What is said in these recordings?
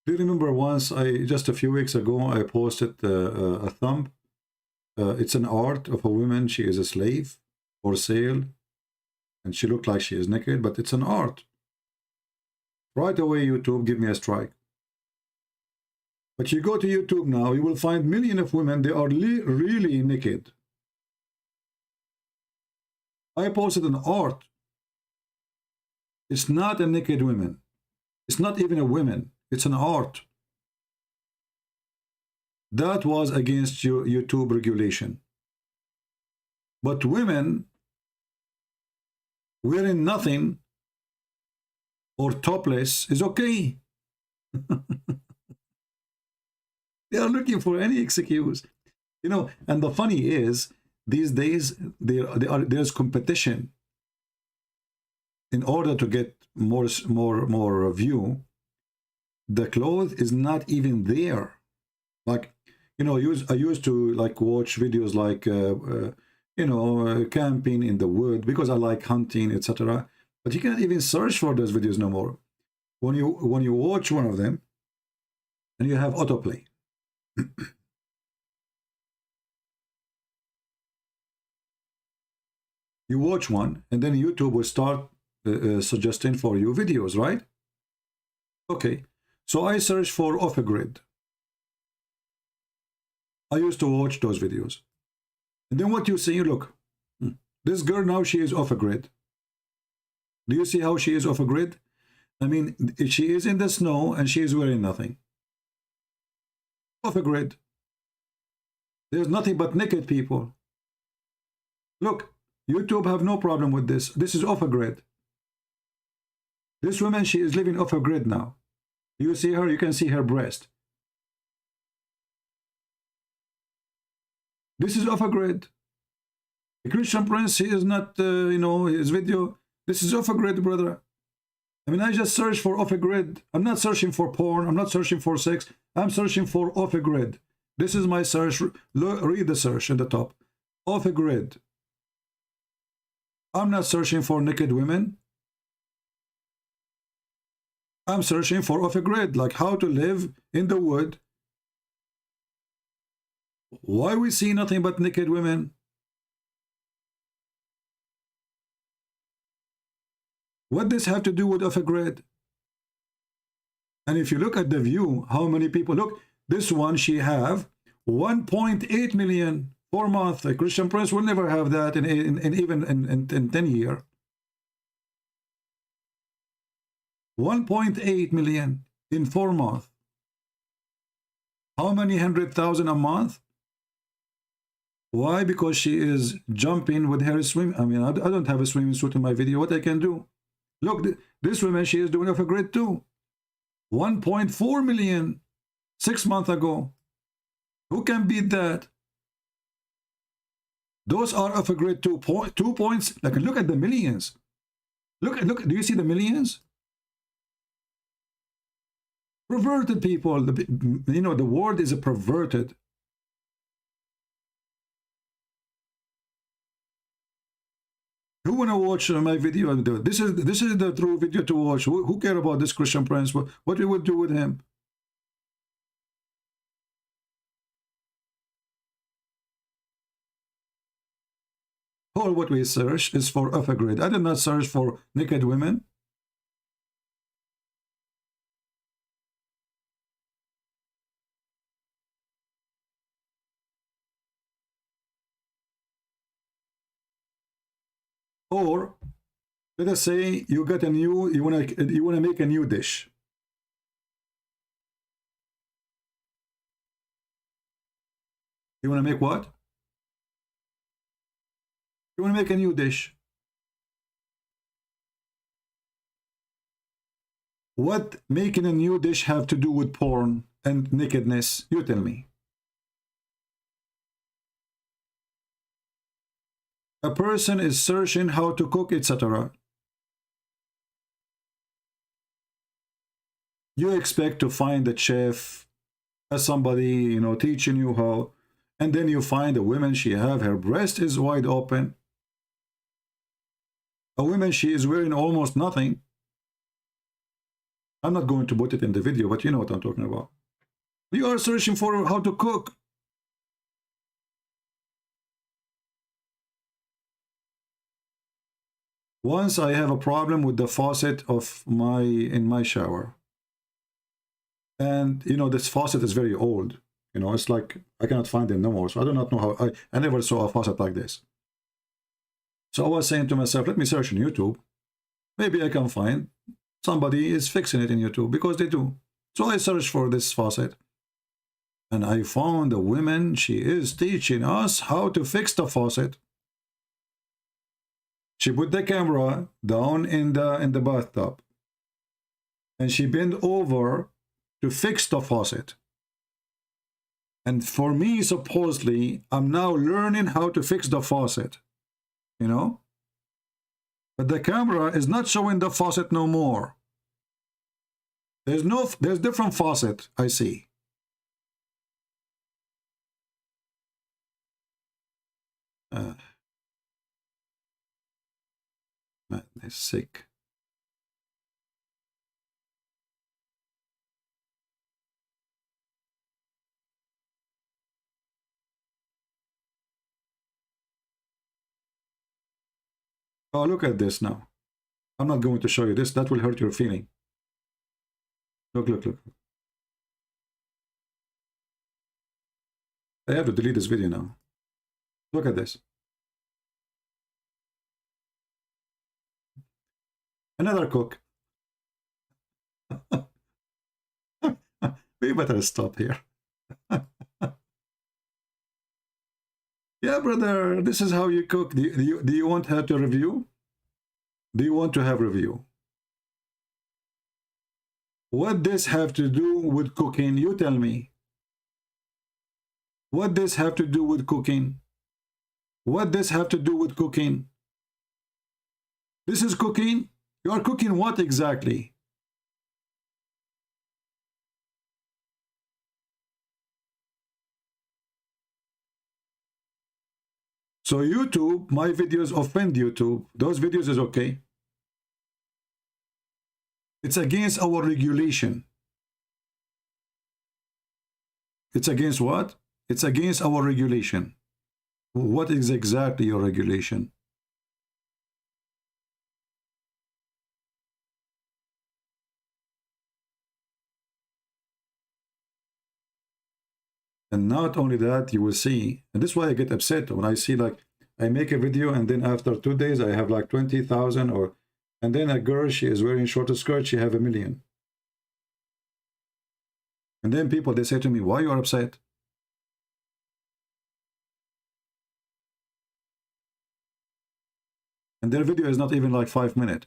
Do you remember once, just a few weeks ago, I posted a thumb. It's an art of a woman. She is a slave for sale, and she looked like she is naked, but it's an art. Right away, YouTube, give me a strike. But you go to YouTube now, you will find millions of women, they are really naked. I posted an art. It's not a naked woman. It's not even a woman. It's an art. That was against YouTube regulation. But women wearing nothing or topless is okay. They are looking for any excuse, you know. And the funny is, these days there's competition. In order to get more view, the clothes is not even there. Like, you know, I used to like watch videos like you know, camping in the wood because I like hunting, etc. But you can't even search for those videos no more. When you watch one of them, and you have autoplay. You watch one, and then YouTube will start suggesting for you videos, right? Okay, so I search for off a grid. I used to watch those videos. And then what you see, look, this girl now, she is off a grid. Do you see how she is off a grid? I mean, she is in the snow and she is wearing nothing. Off a grid. There's nothing but naked people. Look, YouTube have no problem with this. This is off a grid. This woman, she is living off a grid now. You see her, you can see her breast. This is off a grid. The Christian Prince, he is not, you know, his video. This is off a grid, brother. I mean, I just search for off a grid. I'm not searching for porn. I'm not searching for sex. I'm searching for off a grid. This is my search. Read the search at the top. Off a grid. I'm not searching for naked women. I'm searching for off a grid, like how to live in the wood. Why we see nothing but naked women? What does have to do with off a grid? And if you look at the view, how many people look? This one, she have 1.8 million per month. A Christian Prince will never have that in even in 10 years. 1.8 million in 4 months. How many 100,000 a month? Why? Because she is jumping with her swim. I mean, I don't have a swimming suit in my video. What I can do? Look, this woman, she is doing off a grid too. 1.4 million 6 months ago. Who can beat that? Those are off a grid 2 points. Like, look at the millions. Look. Do you see the millions? Perverted people. You know, the word is a perverted. Who wanna watch my video and do it? This is the true video to watch. Who care about this Christian Prince? What we would do with him? All what we search is for off a grid. I did not search for naked women. Or let us say you got a new, you wanna make a new dish. You wanna make what? You wanna make a new dish. What making a new dish have to do with porn and nakedness? You tell me. A person is searching how to cook, etc. You expect to find a chef, as somebody, you know, teaching you how, and then you find a woman, she have her breast is wide open. A woman, she is wearing almost nothing. I'm not going to put it in the video, but you know what I'm talking about. You are searching for how to cook. Once I have a problem with the faucet of in my shower. And, you know, this faucet is very old. You know, it's like, I cannot find it no more. So I do not know how, I never saw a faucet like this. So I was saying to myself, let me search on YouTube. Maybe I can find somebody is fixing it in YouTube, because they do. So I searched for this faucet. And I found a woman, she is teaching us how to fix the faucet. She put the camera down in the bathtub. And she bent over to fix the faucet. And for me, supposedly, I'm now learning how to fix the faucet, you know? But the camera is not showing the faucet no more. There's different faucet, I see. Man, they're sick. Oh, look at this now. I'm not going to show you this. That will hurt your feeling. Look, look, look. I have to delete this video now. Look at this. Another cook. We better stop here. Yeah, brother, this is how you cook. Do you want her to review? Do you want to have review? What this have to do with cooking? You tell me. What this have to do with cooking? What this have to do with cooking? This is cooking? You are cooking what exactly? So YouTube, my videos offend YouTube. Those videos is okay. It's against our regulation. It's against what? It's against our regulation. What is exactly your regulation? And not only that, you will see, and this is why I get upset when I see, like, I make a video and then after 2 days I have like 20,000, or, and then a girl, she is wearing short skirt, she have 1 million. And then people, they say to me, why you are upset? And their video is not even like 5 minutes.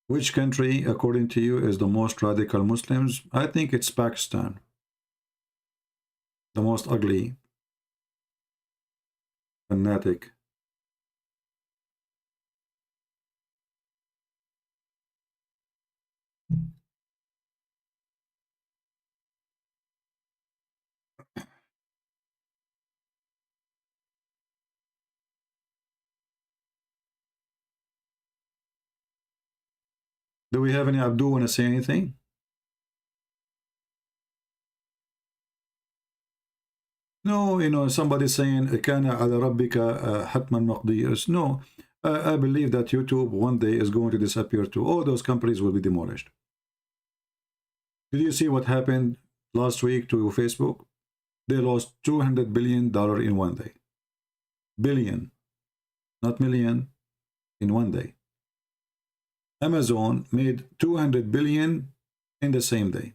Which country, according to you, is the most radical Muslims? I think it's Pakistan. The most ugly, fanatic. Do we have any Abdul want to say anything? No, you know, somebody saying كان على ربك حتما مقضي. No, I believe that YouTube one day is going to disappear too. All those companies will be demolished. Did you see what happened last week to Facebook? They lost $200 billion in one day. Billion, not million, in one day. Amazon made 200 billion in the same day.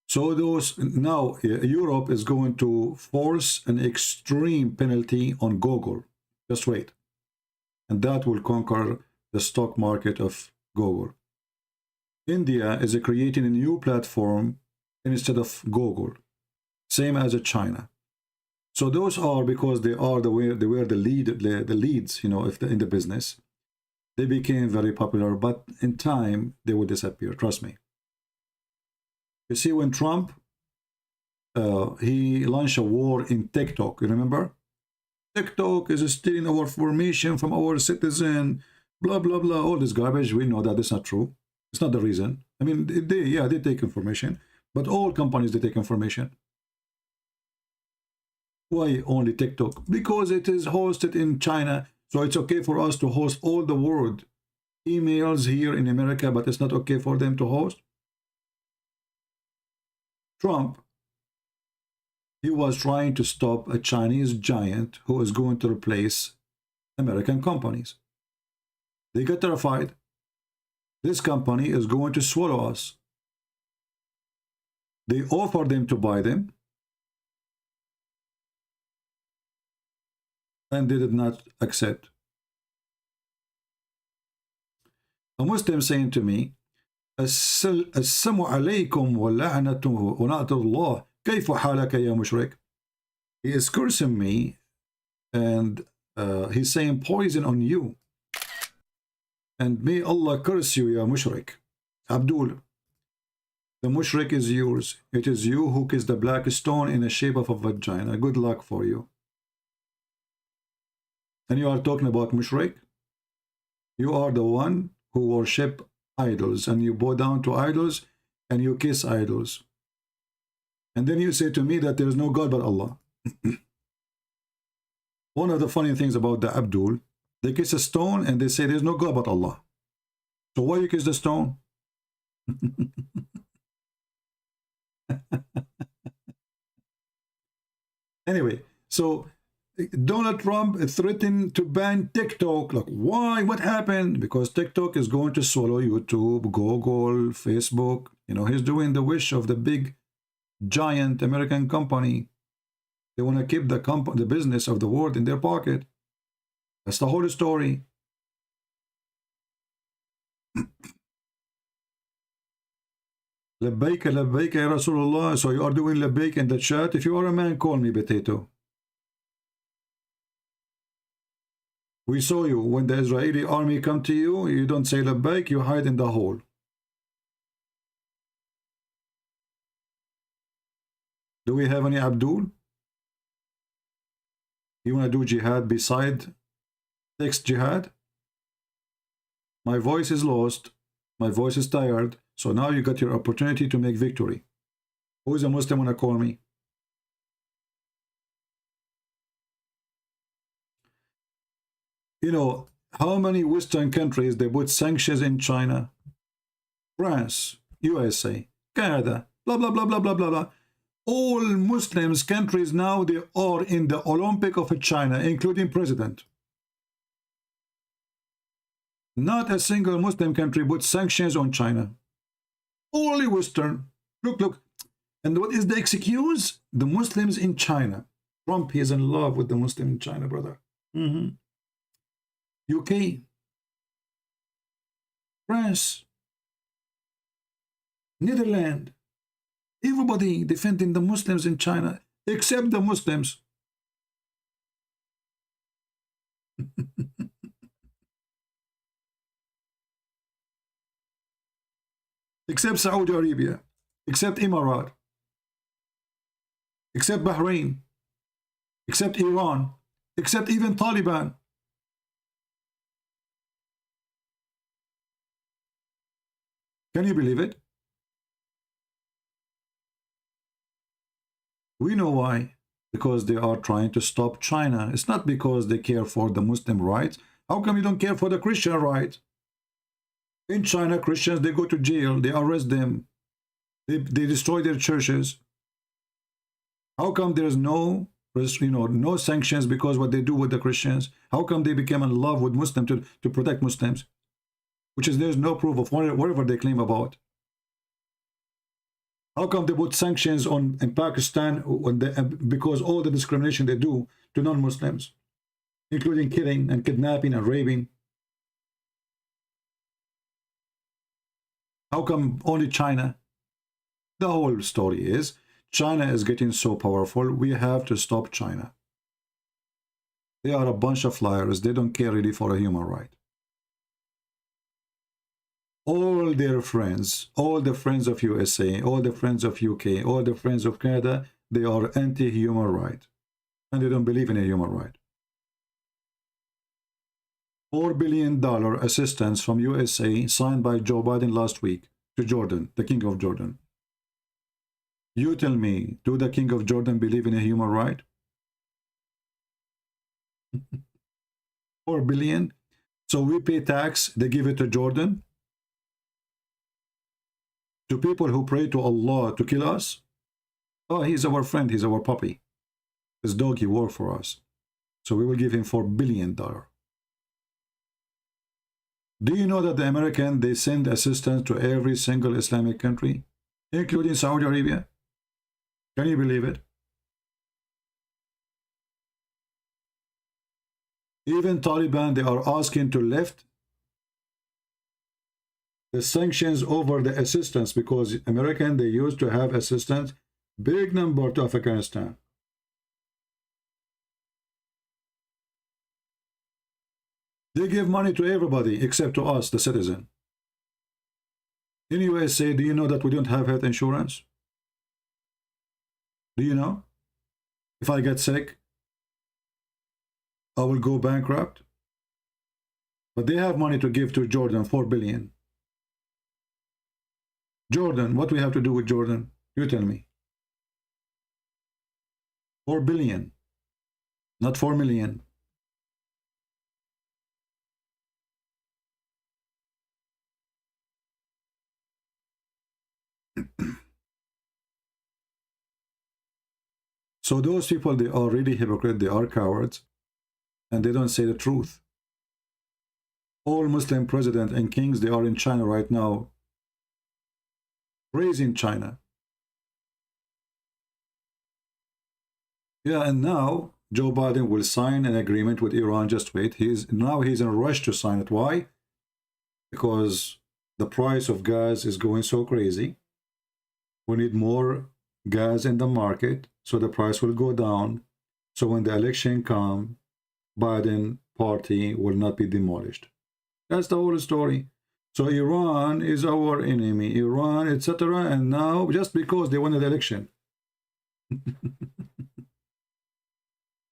So those, now Europe is going to force an extreme penalty on Google. Just wait. And that will conquer the stock market of Google. India is creating a new platform instead of Google, same as China. So those are, because they are the leads, you know, in the business. They became very popular, but in time they will disappear. Trust me. You see, when Trump, he launched a war in TikTok, you remember? TikTok is stealing our information from our citizen, blah, blah, blah, all this garbage. We know that it's not true. It's not the reason. I mean, they take information, but all companies, they take information. Why only TikTok? Because it is hosted in China, so it's okay for us to host all the world emails here in America, but it's not okay for them to host. Trump, he was trying to stop a Chinese giant who is going to replace American companies. They got terrified. This company is going to swallow us. They offered them to buy them, and they did not accept. A Muslim saying to me, Assalamu alaikum wa la'natuhu wa na'atullah, kayfa halaka ya mushrik? He is cursing me, and he's saying poison on you. And may Allah curse you, ya mushrik. Abdul, the mushrik is yours. It is you who kissed the black stone in the shape of a vagina. Good luck for you. And you are talking about mushrik? You are the one who worship idols, and you bow down to idols, and you kiss idols. And then you say to me that there is no God but Allah. One of the funny things about the Abdul, they kiss a stone and they say there's no God but Allah. So why you kiss the stone? Anyway, so Donald Trump threatened to ban TikTok. Like, why? What happened? Because TikTok is going to swallow YouTube, Google, Facebook. You know, he's doing the wish of the big, giant American company. They want to keep the business of the world in their pocket. That's the whole story. Labbaik, labbaik, ya Rasulullah. So you are doing labbaik in the chat. If you are a man, call me potato. We saw you when the Israeli army come to you. You don't say labbaik, you hide in the hole. Do we have any Abdul? You want to do jihad beside text jihad? My voice is lost. My voice is tired. So now you got your opportunity to make victory. Who is a Muslim want to call me? You know, how many Western countries they put sanctions in China? France, USA, Canada, blah, blah, blah, blah, blah, blah, blah. All Muslims countries now, they are in the Olympic of China, including president. Not a single Muslim country put sanctions on China. Only Western. Look, look. And what is the excuse? The Muslims in China. Trump is in love with the Muslim in China, brother. UK, France, Netherlands, everybody defending the Muslims in China, except the Muslims. Except Saudi Arabia, except Emirat, except Bahrain, except Iran, except even Taliban. Can you believe it? We know why. Because they are trying to stop China. It's not because they care for the Muslim rights. How come you don't care for the Christian rights? In China, Christians, they go to jail. They arrest them. They destroy their churches. How come there's no, no sanctions because what they do with the Christians? How come they became in love with Muslims to protect Muslims? Which is, there's no proof of whatever they claim about. How come they put sanctions in Pakistan because all the discrimination they do to non-Muslims, including killing and kidnapping and raping? How come only China? The whole story is China is getting so powerful, we have to stop China. They are a bunch of liars. They don't care really for a human right. All their friends, all the friends of USA, all the friends of UK, all the friends of Canada, they are anti-human right. And they don't believe in a human right. $4 billion assistance from USA signed by Joe Biden last week to Jordan, the King of Jordan. You tell me, do the King of Jordan believe in a human right? 4 billion. So we pay tax, they give it to Jordan, to people who pray to Allah to kill us. Oh, he's our friend, he's our puppy. His dog, he worked for us. So we will give him $4 billion. Do you know that the American, they send assistance to every single Islamic country, including Saudi Arabia? Can you believe it? Even Taliban, they are asking to lift the sanctions over the assistance, because American, they used to have assistance, big number to Afghanistan. They give money to everybody except to us, the citizen. In USA, do you know that we don't have health insurance? Do you know? If I get sick, I will go bankrupt. But they have money to give to Jordan, 4 billion. Jordan, what we have to do with Jordan? You tell me. 4 billion, not 4 million. So those people, they are really hypocrite, they are cowards, and they don't say the truth. All Muslim presidents and kings, they are in China right now, praising China. Yeah, and now Joe Biden will sign an agreement with Iran. Just wait. He's in a rush to sign it. Why? Because the price of gas is going so crazy. We need more gas in the market, so the price will go down. So when the election comes, Biden party will not be demolished. That's the whole story. So Iran is our enemy, Iran, etc. And now, just because they won the election.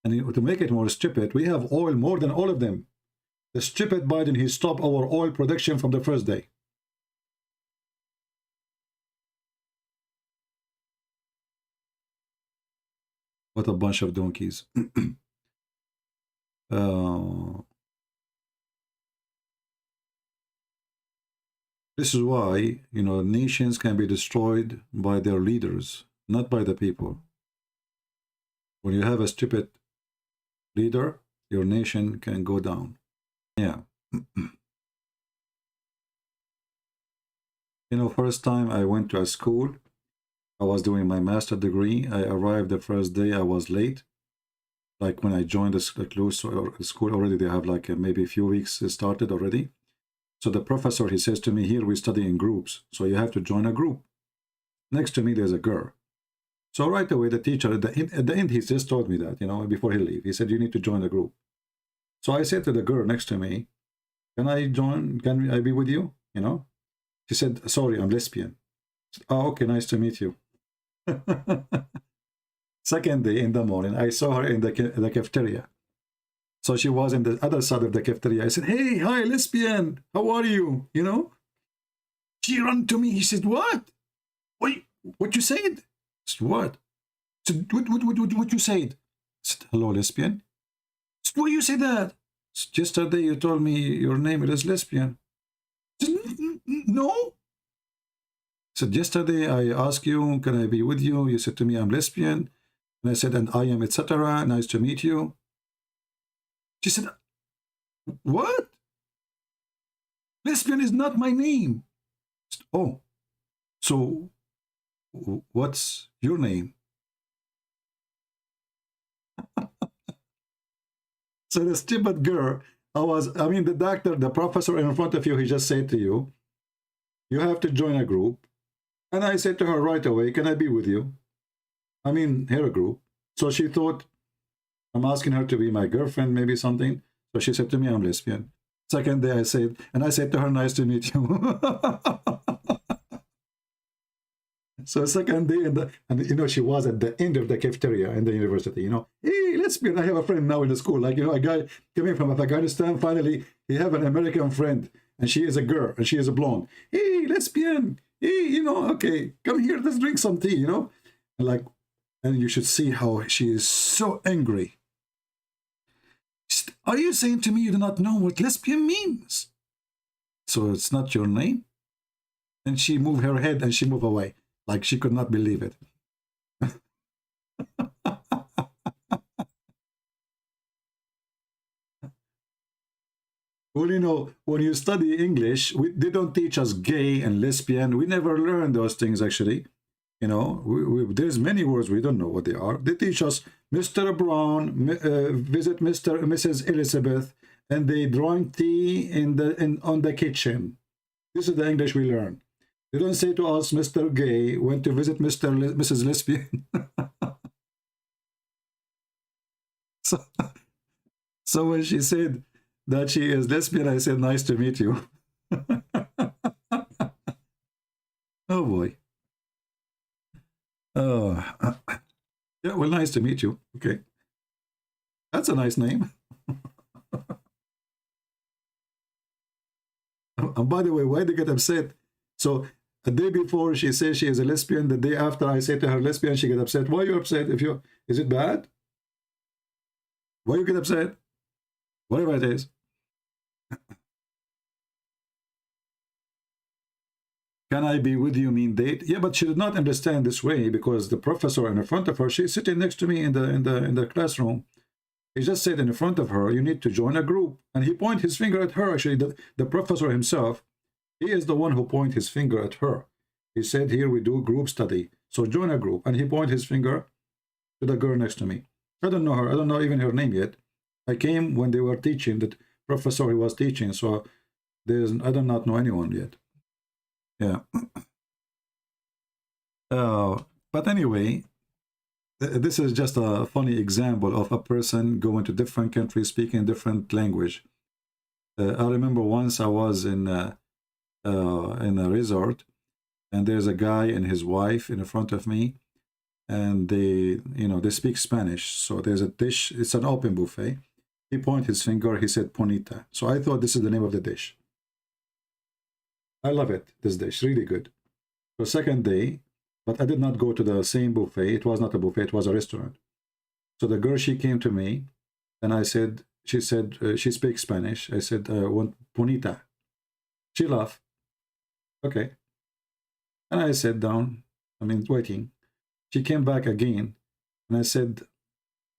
And to make it more stupid, we have oil more than all of them. The stupid Biden, he stopped our oil production from the first day. What a bunch of donkeys. This is why, you know, nations can be destroyed by their leaders, not by the people. When you have a stupid leader, your nation can go down. Yeah. You know, first time I went to a school, I was doing my master degree. I arrived the first day, I was late. Like when I joined the school already, they have like maybe a few weeks started already. So the professor, he says to me, here we study in groups, so you have to join a group. Next to me, there's a girl. So right away, the teacher, at the end, he just told me that, you know, before he leave. He said, you need to join the group. So I said to the girl next to me, can I join? Can I be with you? You know? She said, sorry, I'm lesbian. Said, oh, okay, nice to meet you. Second day in the morning, I saw her in the cafeteria. So she was in the other side of the cafeteria. I said, hey, hi, lesbian. How are you? You know? She ran to me. He said, what? What you said? I said, what? I said, what you said? I said, hello, lesbian. I said, why you say that? I said, yesterday you told me your name is lesbian. I said, no. I said, yesterday I asked you, can I be with you? You said to me, I'm lesbian. And I said, and I am, etc. Nice to meet you. She said, what? Lesbian is not my name. I said, oh, so what's your name? So the stupid girl, the doctor, the professor in front of you, he just said to you, you have to join a group. And I said to her right away, can I be with you? Her group. So she thought I'm asking her to be my girlfriend, maybe something. So she said to me, I'm lesbian. Second day, I said to her, nice to meet you. So second day, and you know, she was at the end of the cafeteria in the university, you know, hey, lesbian, I have a friend now in the school, like, you know, a guy coming from Afghanistan, finally, he have an American friend, and she is a girl, and she is a blonde. Hey, lesbian, hey, you know, okay, come here, let's drink some tea, you know, and like, and you should see how she is so angry. Are you saying to me you do not know what lesbian means? So it's not your name? And she moved her head and she moved away. Like she could not believe it. Well, you know, when you study English, they don't teach us gay and lesbian. We never learn those things, actually. You know, there's many words we don't know what they are. They teach us Mr. Brown, visit Mr. and Mrs. Elizabeth, and they drawing tea on the kitchen. This is the English we learn. They don't say to us, Mr. Gay went to visit Mrs. Lesbian. So when she said that she is lesbian, I said, nice to meet you. Oh boy. Oh, yeah, well, nice to meet you. Okay. That's a nice name. And by the way, why do you get upset? So the day before she says she is a lesbian, the day after I say to her lesbian, she gets upset. Why are you upset? Is it bad? Why you get upset? Whatever it is. Can I be with you mean date? Yeah, but she did not understand this way because the professor in front of her, she's sitting next to me in the classroom. He just said in front of her, you need to join a group. And he pointed his finger at her. Actually, the professor himself, he is the one who pointed his finger at her. He said, here we do group study. So join a group. And he pointed his finger to the girl next to me. I don't know her. I don't know even her name yet. I came when they were teaching, the professor he was teaching. So I do not know anyone yet. Yeah. But anyway, this is just a funny example of a person going to different countries, speaking different language. I remember once I was in a resort, and there's a guy and his wife in front of me, and they speak Spanish. So there's a dish. It's an open buffet. He pointed his finger. He said "Ponita." So I thought this is the name of the dish. I love it. This dish, really good. So second day. But I did not go to the same buffet. It was not a buffet. It was a restaurant. So the girl, she came to me, and she said, she speaks Spanish. I said, want ponita. She laughed. Okay. And I sat down, waiting. She came back again, and I said,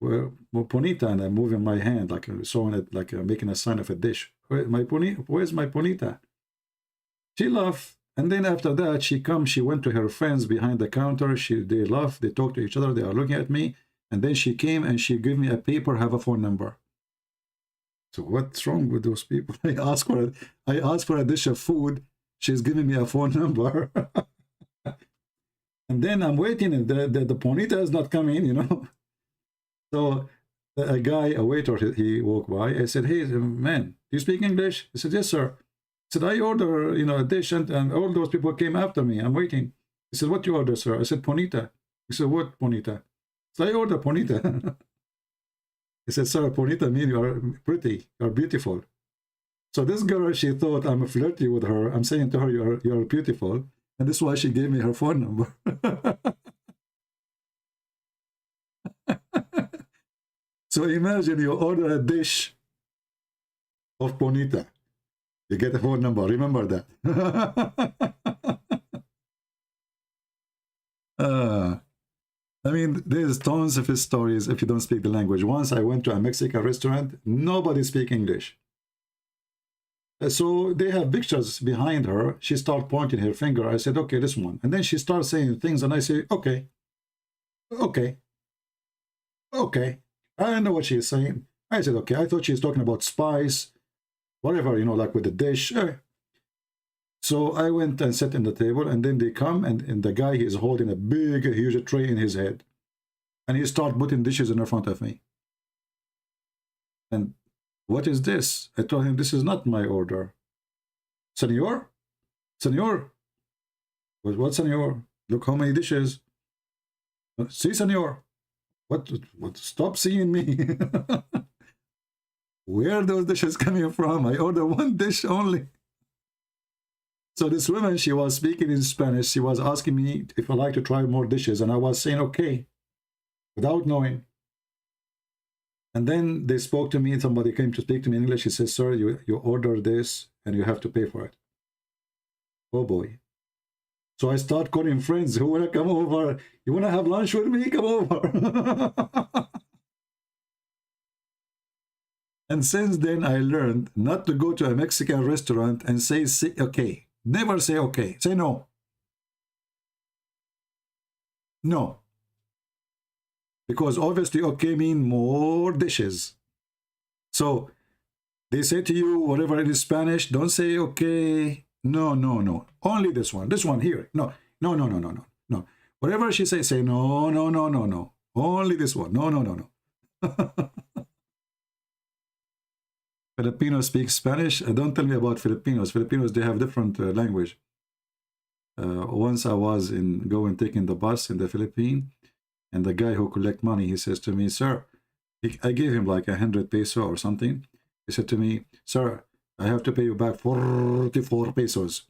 well, ponita, and I'm moving my hand, like showing it, like making a sign of a dish. Where's my ponita? She laughed. And then after that, she went to her friends behind the counter. They laughed, they talked to each other, they are looking at me. And then she came and she gave me a paper, have a phone number. So what's wrong with those people? I asked for a dish of food. She's giving me a phone number. And then I'm waiting, and the ponita is not coming, you know. So a waiter, he walked by. I said, hey, man, do you speak English? He said, yes, sir. Said, I order, a dish, and all those people came after me. I'm waiting. He said, what you order, sir? I said, ponita. He said, what ponita? So I ordered ponita. He said, sir, ponita means you are pretty, you are beautiful. So this girl, she thought I'm flirty with her. I'm saying to her, you are beautiful. And this is why she gave me her phone number. So imagine you order a dish of ponita. You get a phone number. Remember that. There's tons of stories if you don't speak the language. Once I went to a Mexican restaurant, nobody speaks English. So they have pictures behind her. She started pointing her finger. I said, okay, this one. And then she started saying things, and I say, okay. Okay. Okay. I don't know what she's saying. I said, okay. I thought she was talking about spice, whatever, like with the dish. So I went and sat in the table, and then they come, and the guy, he is holding a big, huge tray in his head. And he started putting dishes in front of me. And What is this? I told him, this is not my order. Senor? Senor? What, senor? Look how many dishes. Si, senor. What? Stop seeing me. Where are those dishes coming from? I ordered one dish only. So this woman, she was speaking in Spanish. She was asking me if I like to try more dishes. And I was saying, okay, without knowing. And then they spoke to me. Somebody came to speak to me in English. He says, sir, you order this and you have to pay for it. Oh, boy. So I start calling friends who want to come over. You want to have lunch with me? Come over. And since then, I learned not to go to a Mexican restaurant and say okay. Never say okay. Say no. No. Because obviously okay mean more dishes. So they say to you, whatever in Spanish, don't say okay. No, no, no. Only this one. This one here. No, no, no, no, no, no, no. Whatever she says, say no, no, no, no, no. Only this one. No, no, no, no. Filipinos speak Spanish. Don't tell me about Filipinos. Filipinos, they have different language. Once I was taking the bus in the Philippines, and the guy who collect money, he says to me, sir, I gave him like 100 peso or something. He said to me, sir, I have to pay you back 44 pesos.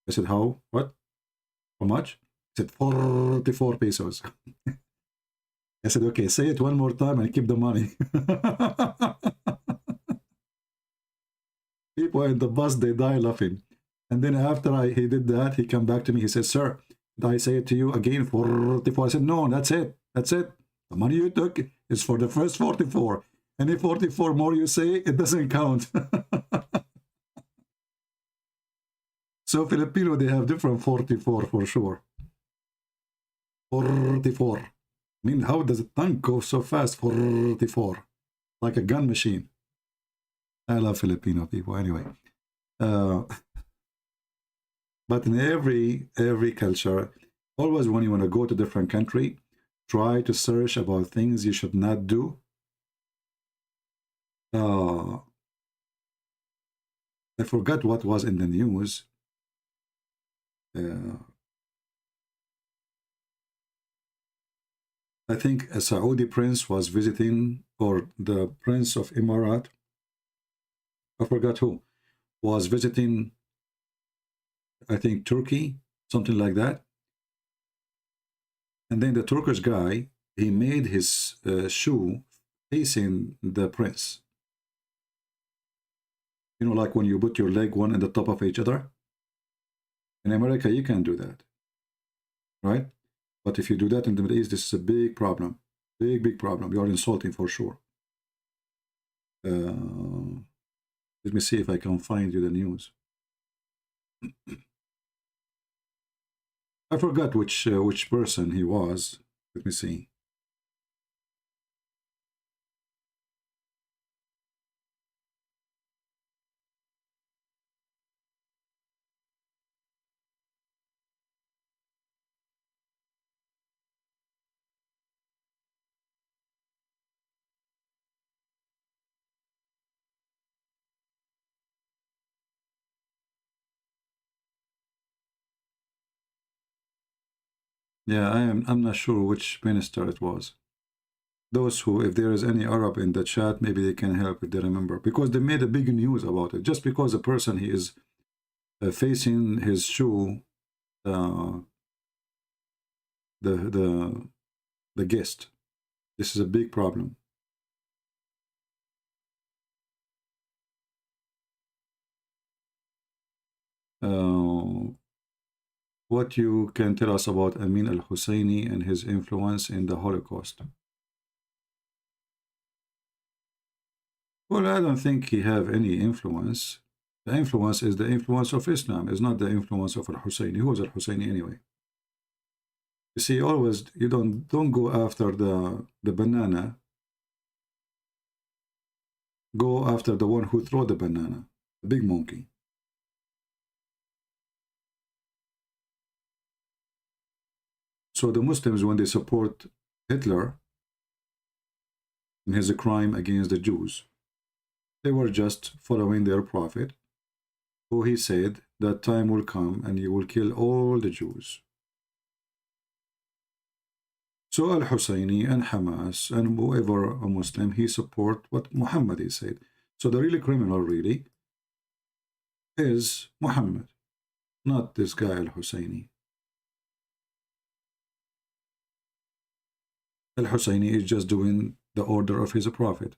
I said, how? What? How much? He said, 44 pesos. I said, okay, say it one more time and keep the money. People in the bus, they die laughing. And then after he did that, he come back to me. He said, sir, did I say it to you again, 44? I said, no, that's it. That's it. The money you took is for the first 44. Any 44 more you say, it doesn't count. So Filipino, they have different 44 for sure. 44. I mean, how does the tongue go so fast? 44. Like a gun machine. I love Filipino people anyway. But in every culture, always when you want to go to a different country, try to search about things you should not do. I forgot what was in the news. I think a Saudi prince was visiting, or the prince of Emirat, I forgot who, was visiting, I think, Turkey, something like that. And then the Turkish guy, he made his shoe facing the prince. You know, like when you put your leg one on the top of each other. In America, you can't do that, right? But if you do that in the Middle East, this is a big problem. Big, big problem. You are insulting for sure. Let me see if I can find you the news. I forgot which person he was. Let me see. Yeah, I'm not sure which minister it was. Those who, if there is any Arab in the chat, maybe they can help if they remember, because they made a big news about it. Just because a person, he is facing his shoe, the guest. This is a big problem. What you can tell us about Amin al-Husseini and his influence in the Holocaust? Well, I don't think he have any influence. The influence is the influence of Islam, is not the influence of al-Husseini. Who was al-Husseini anyway? You see, always, you don't go after the banana. Go after the one who throw the banana, the big monkey. So the Muslims, when they support Hitler in his crime against the Jews, They were just following their prophet, who he said that time will come and you will kill all the Jews. So Al-Husayni and Hamas and whoever a Muslim, he support what Muhammad he said. So the really criminal really is Muhammad, not this guy Al-Husayni. Al-Husayni is just doing the order of his prophet.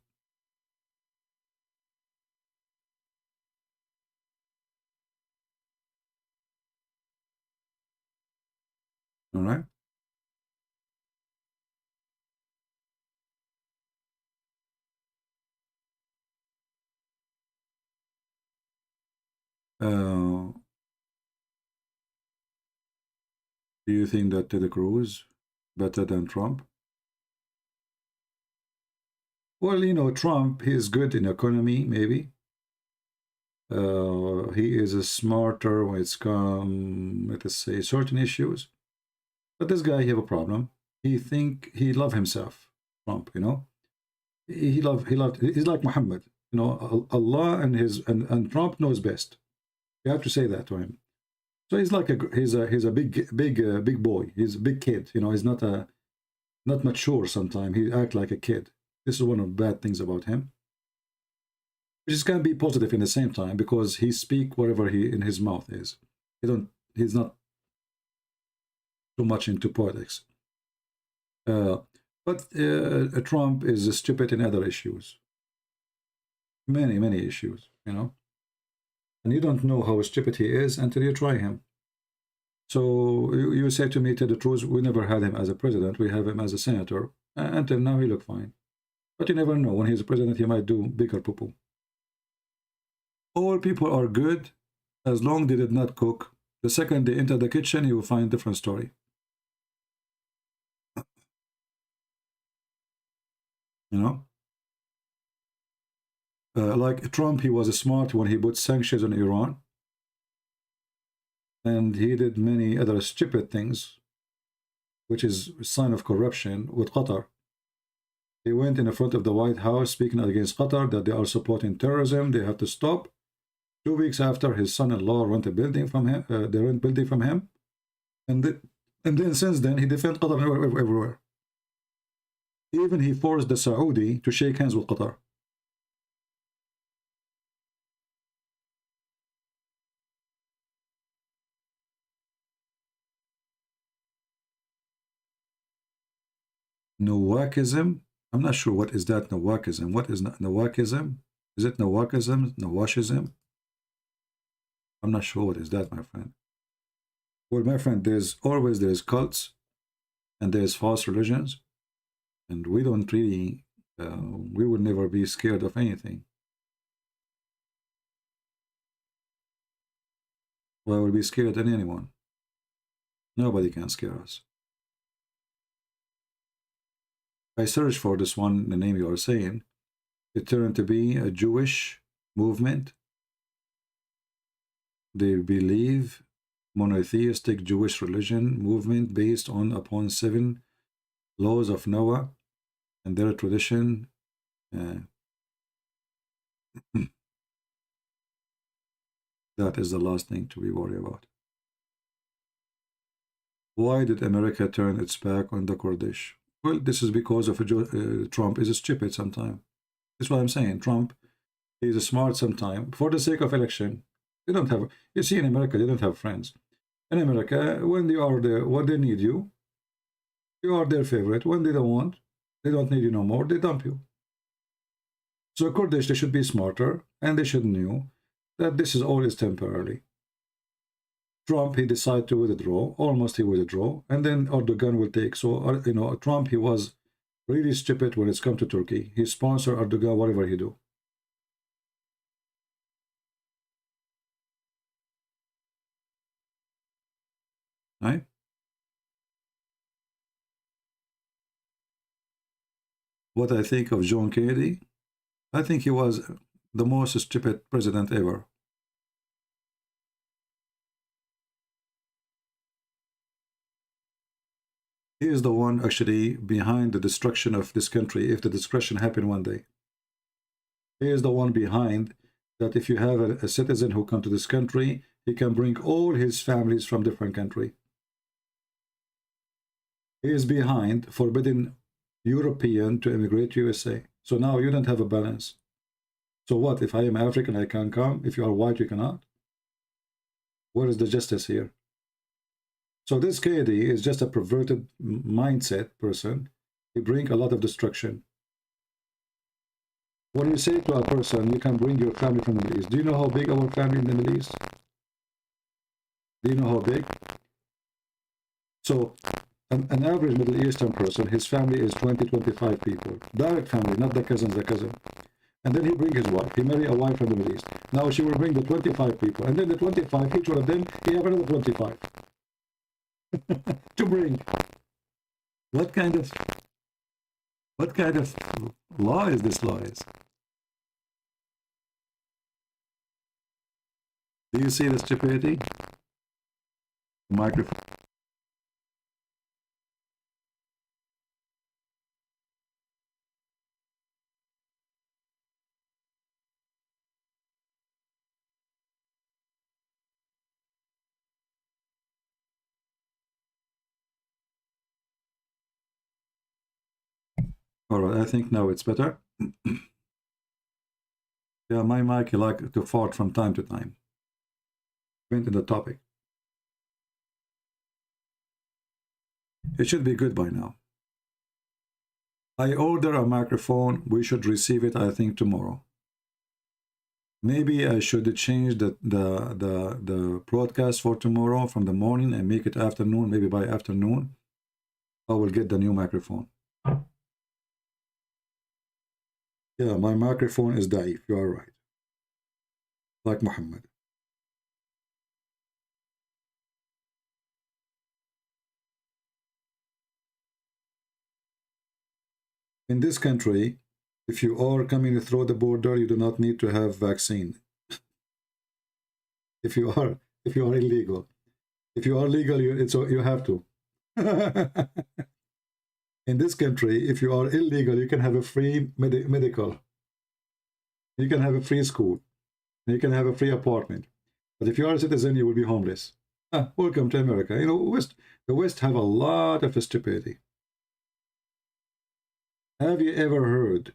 All right? Do you think that Ted Cruz better than Trump? Well, you know, Trump, he's good in economy, maybe. He is a smarter when it's come, let us say, certain issues. But this guy, he have a problem. He love himself, Trump, you know. He's like Muhammad, you know, Allah and Trump knows best. You have to say that to him. So he's like he's a big boy. He's a big kid, you know. He's not mature sometimes. He act like a kid. This is one of the bad things about him. Which is can be positive in the same time because he speak whatever he in his mouth is. He's not too much into politics. But Trump is stupid in other issues. Many issues, you know. And you don't know how stupid he is until you try him. So you say to me, tell the truth, we never had him as a president. We have him as a senator. Until now, he look fine. But you never know. When he's a president, he might do bigger poo-poo. All people are good as long as they did not cook. The second they enter the kitchen, you will find a different story. You know? Like Trump, he was smart when he put sanctions on Iran. And he did many other stupid things, which is a sign of corruption with Qatar. He went in the front of the White House speaking against Qatar that they are supporting terrorism, they have to stop. 2 weeks after, his son-in-law rent a building from him, they rent building from him. And then since then, he defends Qatar everywhere. Even he forced the Saudi to shake hands with Qatar. Nawakism? I'm not sure what is that Nawakism. What is Nawakism? Is it Nawakism? Nawashism? I'm not sure what is that, my friend. Well, my friend, there's cults and there's false religions. And we don't really, we would never be scared of anything. Why would we be scared of anyone? Nobody can scare us. I searched for this one, the name you are saying. It turned to be a Jewish movement. They believe monotheistic Jewish religion movement based upon 7 laws of Noah and their tradition. That is the last thing to be worried about. Why did America turn its back on the Kurdish? Well, this is because of Trump is stupid sometimes. That's what I'm saying. Trump is smart sometimes. For the sake of election, they don't have. You see, in America, they don't have friends. In America, when they are there, when they need you, you are their favorite. When they don't want, they don't need you no more. They dump you. So Kurdish, they should be smarter, and they should know that this is always temporarily. Trump, he decided to withdraw, almost he withdraw, and then Erdogan will take. So, you know, Trump, he was really stupid when it's come to Turkey. He sponsored Erdogan, whatever he do. Right? What I think of John Kennedy, I think he was the most stupid president ever. He is the one actually behind the destruction of this country if the destruction happened one day. He is the one behind that if you have a citizen who come to this country, he can bring all his families from different country. He is behind forbidding European to immigrate to USA. So now you don't have a balance. So what, if I am African, I can come? If you are white, you cannot? Where is the justice here? So this Kaidi is just a perverted mindset person. He brings a lot of destruction. When you say to a person, you can bring your family from the Middle East, do you know how big our family in the Middle East? Do you know how big? So an average Middle Eastern person, his family is 20, 25 people. Direct family, not the cousin. And then he bring his wife. He marry a wife from the Middle East. Now she will bring the 25 people. And then the 25, each one of them, he have another 25 to bring. What kind of law is this law is? Do you see the stupidity? Microphone. All right, I think now it's better. Yeah, my mic, you like to fart from time to time. Went in the topic. It should be good by now. I order a microphone. We should receive it, I think, tomorrow. Maybe I should change the broadcast for tomorrow from the morning and make it afternoon. Maybe by afternoon, I will get the new microphone. Yeah, my microphone is daif. You are right. Like Muhammad. In this country, if you are coming through the border, you do not need to have vaccine. If you are illegal. If you are legal, you have to. In this country, if you are illegal, you can have a free medical. You can have a free school. You can have a free apartment. But if you are a citizen, you will be homeless. Welcome to America. You know, the West have a lot of stupidity. Have you ever heard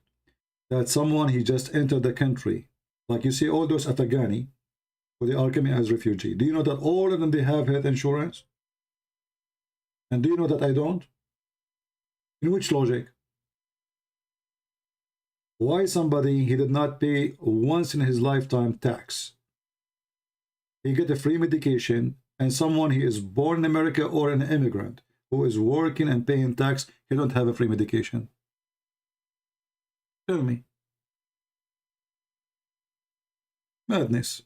that someone, he just entered the country, like you see all those Afghani, who they are coming as refugee. Do you know that all of them, they have health insurance? And do you know that I don't? In which logic? Why somebody, he did not pay once in his lifetime tax? He get a free medication, and someone, he is born in America or an immigrant who is working and paying tax, he don't have a free medication. Tell me. Madness.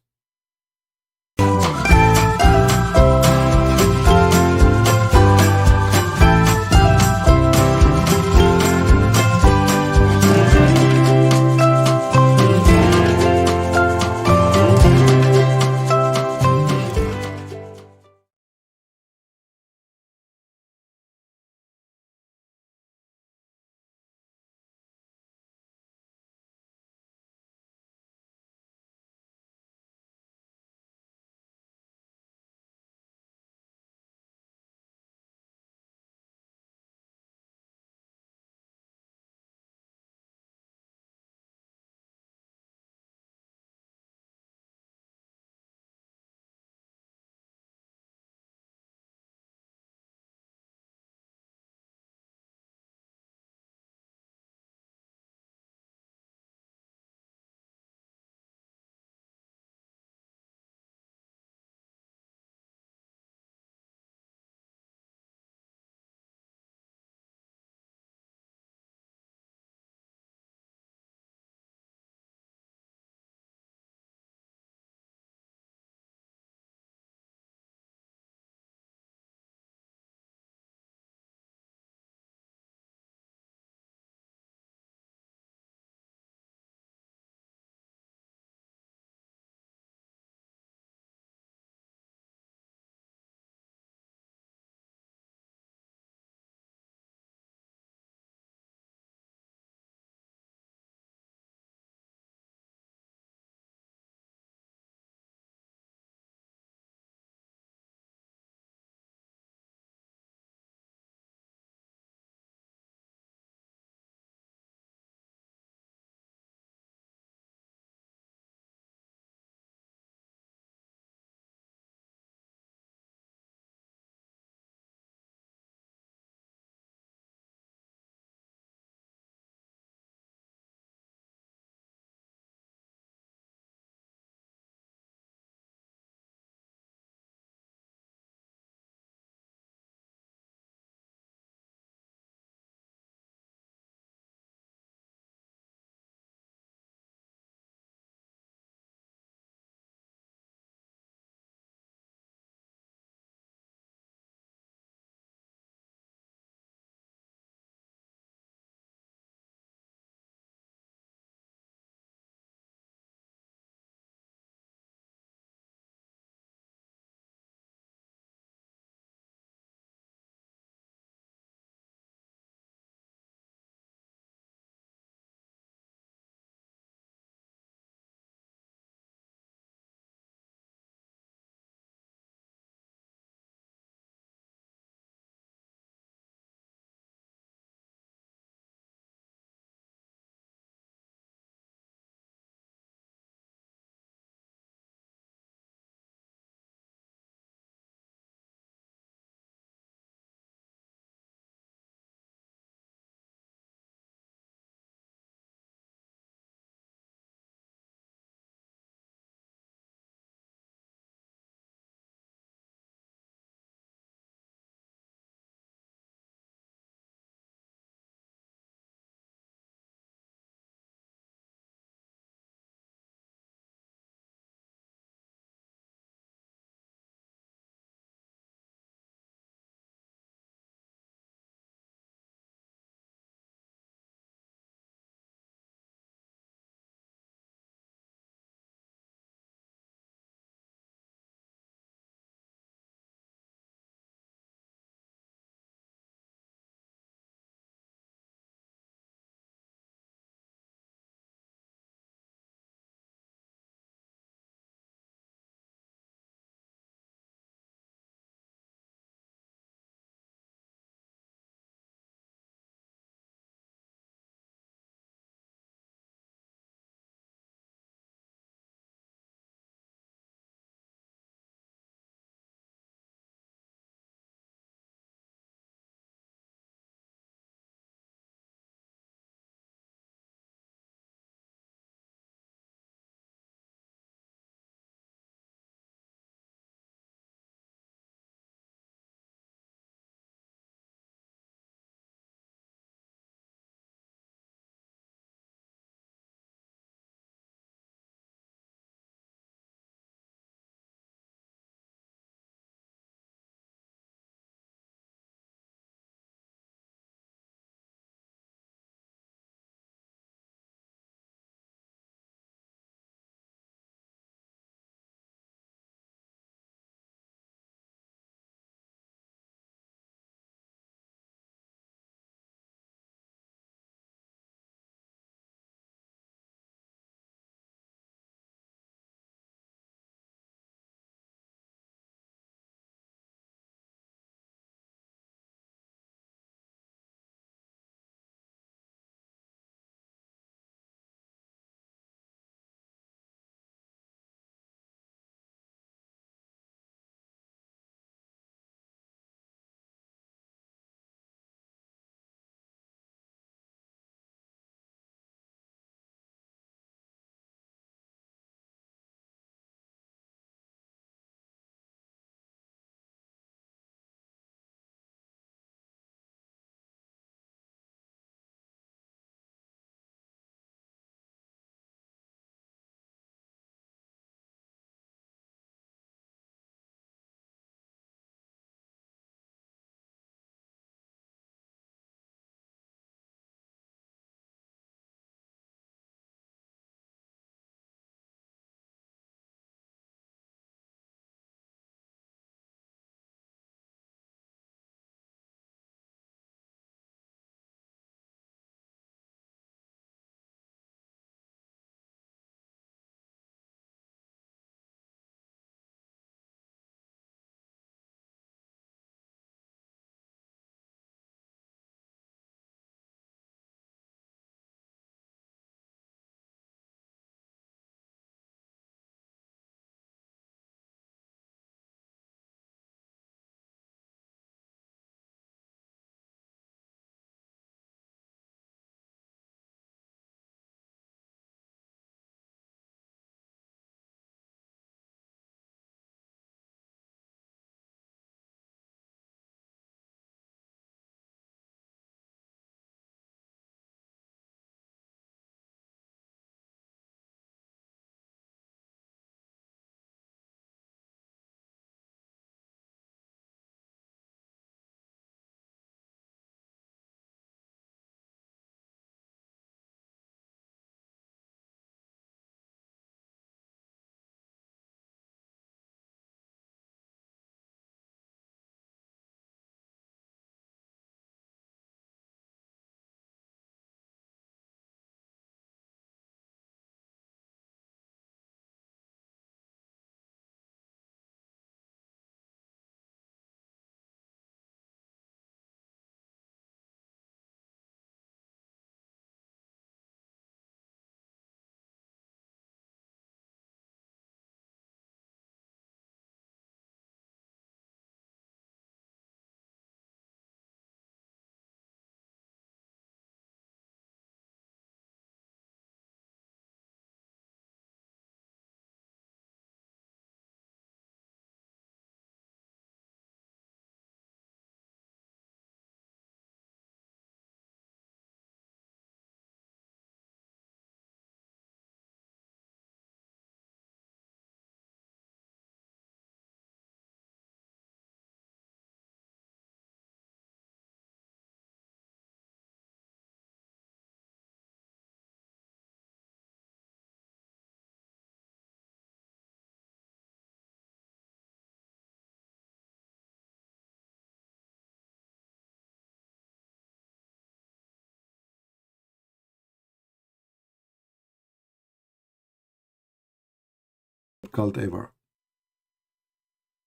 cult ever.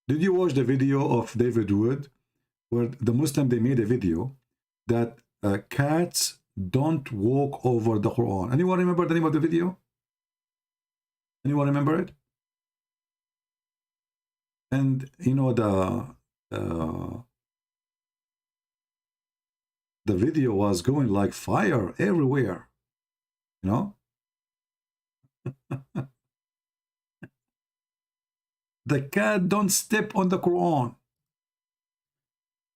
Did you watch the video of David Wood where the Muslim, they made a video that cats don't walk over the Quran? Anyone remember the name of the video? Anyone remember it? And you know, the video was going like fire everywhere, you know. The cat don't step on the Quran.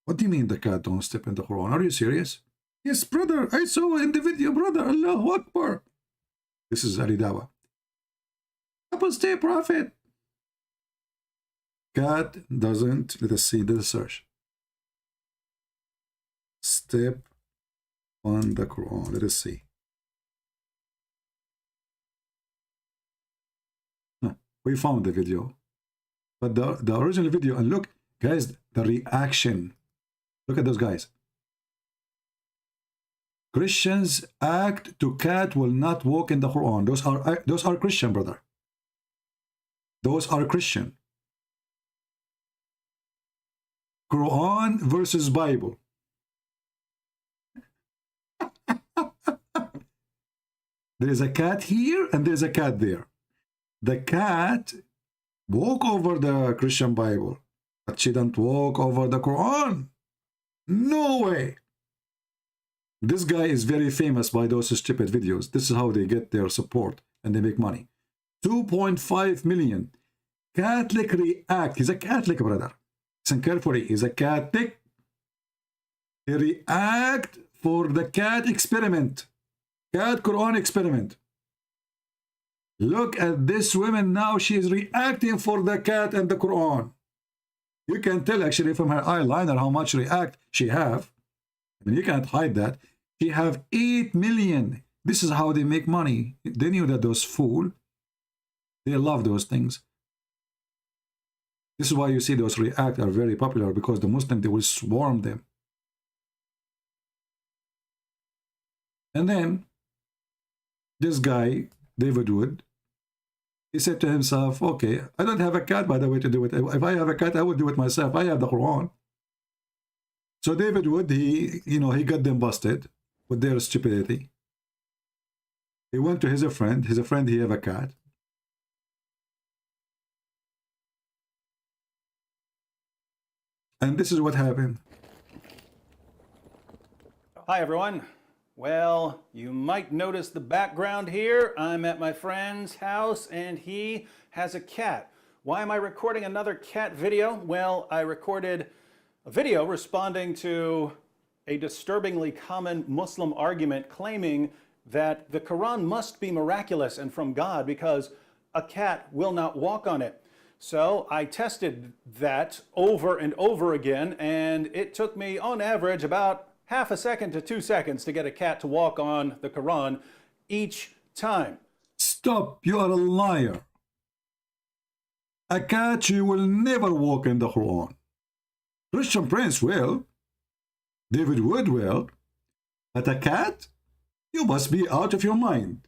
What do you mean the cat don't step in the Quran? Are you serious? Yes, brother, I saw in the video, brother. Allahu Akbar. This is Ali Dawa. Apostate prophet. Cat doesn't, let us see the search. Step on the Quran. Let us see. No, we found the video. But the original video, and look, guys, the reaction. Look at those guys. Christians act to cat will not walk in the Quran. Those are Christian, brother. Those are Christian. Quran versus Bible. There is a cat here and there's a cat there. The cat walk over the Christian Bible, but she don't walk over the Quran. No way. This guy is very famous by those stupid videos. This is how they get their support and they make money. 2.5 million. Catholic react. He's a Catholic, brother. Listen carefully. He's a Catholic. He react for the cat experiment. Cat Quran experiment. Look at this woman now. She is reacting for the cat and the Quran. You can tell actually from her eyeliner how much react she have. I mean, you can't hide that. She have 8 million. This is how they make money. They knew that those fool, they love those things. This is why you see those react are very popular, because the Muslim, they will swarm them. And then this guy, David Wood, he said to himself, okay, I don't have a cat, by the way, to do it. If I have a cat, I would do it myself. I have the Quran. So David Wood, he got them busted with their stupidity. He went to his friend. His friend, he have a cat. And this is what happened. Hi, everyone. Well, you might notice the background here. I'm at my friend's house and he has a cat. Why am I recording another cat video? Well, I recorded a video responding to a disturbingly common Muslim argument claiming that the Quran must be miraculous and from God because a cat will not walk on it. So I tested that over and over again, and it took me on average about half a second to 2 seconds to get a cat to walk on the Quran each time. Stop, you are a liar. A cat, you will never walk in the Quran. Christian Prince will. David Wood will. But a cat? You must be out of your mind.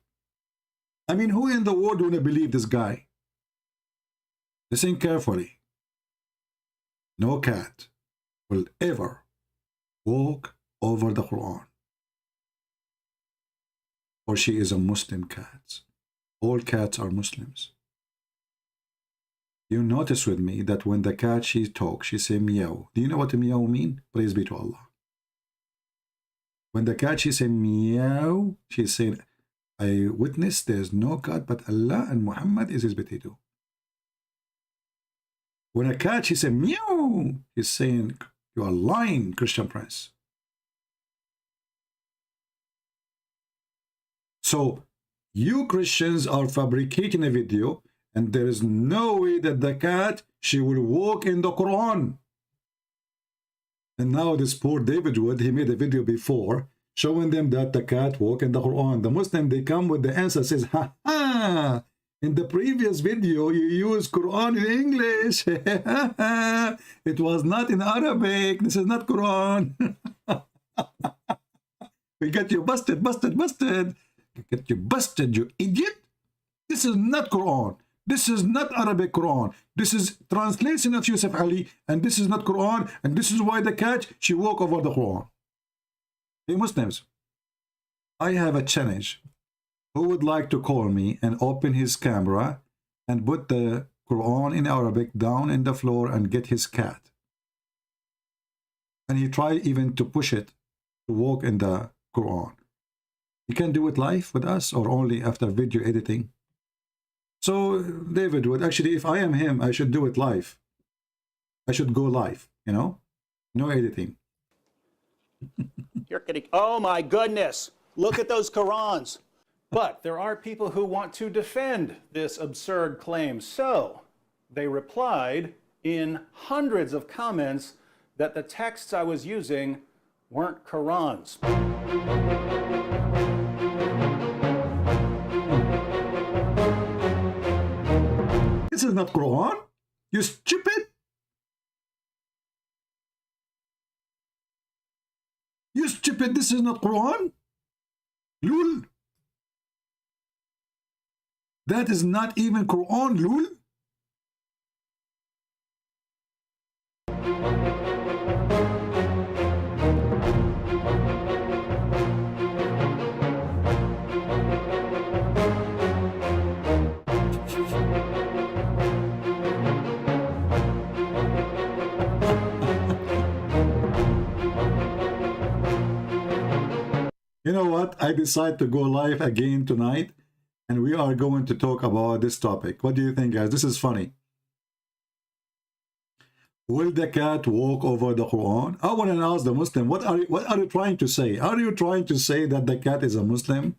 I mean, who in the world want to believe this guy? Listen carefully. No cat will ever walk over the Quran. Or she is a Muslim cat. All cats are Muslims. You notice with me that when the cat, she talks, she say meow. Do you know what a meow mean? Praise be to Allah. When the cat, she say meow, she's saying, I witness there's no God but Allah and Muhammad is his potato. When a cat, she say meow, he's saying, you are lying, Christian Prince. So you Christians are fabricating a video, and there is no way that the cat, she will walk in the Quran. And now this poor David Wood, he made a video before showing them that the cat walk in the Quran. The Muslim, they come with the answer, says, ha ha, in the previous video you used Quran in English. It was not in Arabic. This is not Quran. We got you busted, busted, busted. We get you busted, you idiot. This is not Quran. This is not Arabic Quran. This is translation of Yusuf Ali, and this is not Quran, and this is why the cat, she walk over the Quran. Hey Muslims, I have a challenge. Who would like to call me and open his camera and put the Quran in Arabic down in the floor and get his cat? And he tried even to push it to walk in the Quran. You can do it live with us or only after video editing? So David would actually, if I am him, I should do it live. I should go live, you know, no editing. You're kidding. Oh my goodness. Look at those Qurans. But there are people who want to defend this absurd claim. So they replied in hundreds of comments that the texts I was using weren't Qurans. This is not Quran, you stupid. You stupid, this is not Quran. Lul. That is not even Quran, Lul. You know what? I decide to go live again tonight, and we are going to talk about this topic. What do you think, guys? This is funny. Will the cat walk over the Quran? I want to ask the Muslim, what are you trying to say? Are you trying to say that the cat is a Muslim?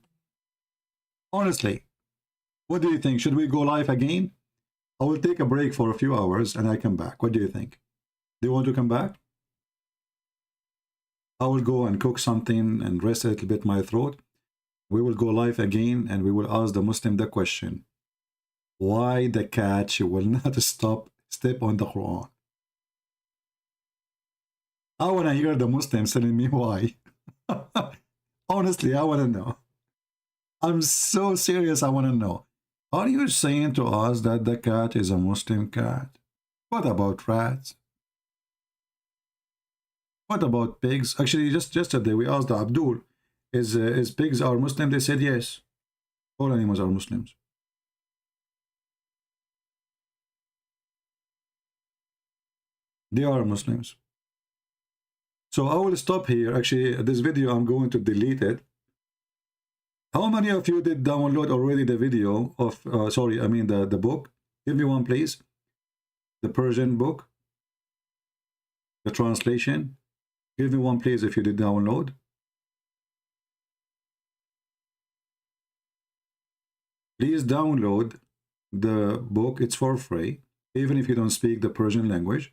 Honestly, what do you think? Should we go live again? I will take a break for a few hours and I come back. What do you think? Do you want to come back? I will go and cook something and rest a little bit my throat. We will go live again and we will ask the Muslim the question. Why the cat, she will not step on the Quran? I want to hear the Muslims telling me why. Honestly, I want to know. I'm so serious, I want to know. Are you saying to us that the cat is a Muslim cat? What about rats? What about pigs? Actually, just yesterday we asked Abdul, is pigs are Muslim? They said yes. All animals are Muslims. They are Muslims. So I will stop here. Actually, this video, I'm going to delete it. How many of you did download already the video of, the book? Give me one, please. The Persian book. The translation. Give me one, please, if you did download. Please download the book. It's for free, even if you don't speak the Persian language.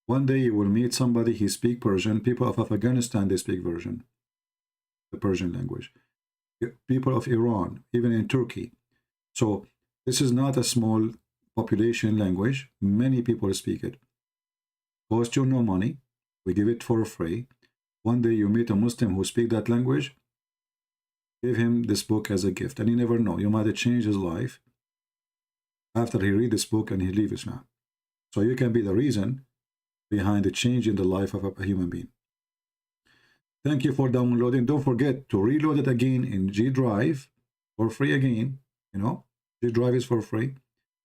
One day you will meet somebody, he speaks Persian. People of Afghanistan, they speak Persian, the Persian language. People of Iran, even in Turkey. So this is not a small population language. Many people speak it. Cost you no money. We give it for free. One day you meet a Muslim who speaks that language, give him this book as a gift. And you never know, you might change his life after he read this book and he leave Islam. So you can be the reason behind the change in the life of a human being. Thank you for downloading. Don't forget to reload it again in G Drive for free again. You know, G Drive is for free.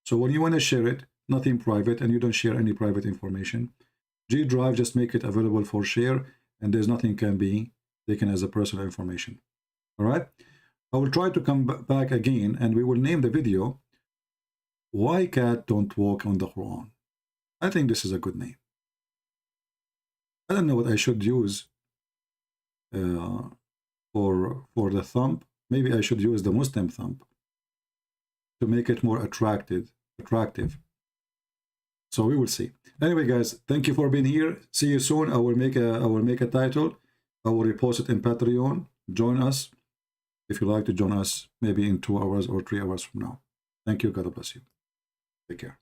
So when you want to share it, nothing private, and you don't share any private information, G Drive just make it available for share, and there's nothing can be taken as a personal information. All right. I will try to come back again, and we will name the video "Why Cat Don't Walk on the Quran." I think this is a good name. I don't know what I should use for the thumb. Maybe I should use the Muslim thumb to make it more attractive. So we will see. Anyway, guys, thank you for being here. See you soon. I will make a title. I will repost it in Patreon. Join us if you like to join us, maybe in 2 hours or 3 hours from now. Thank you. God bless you. Take care.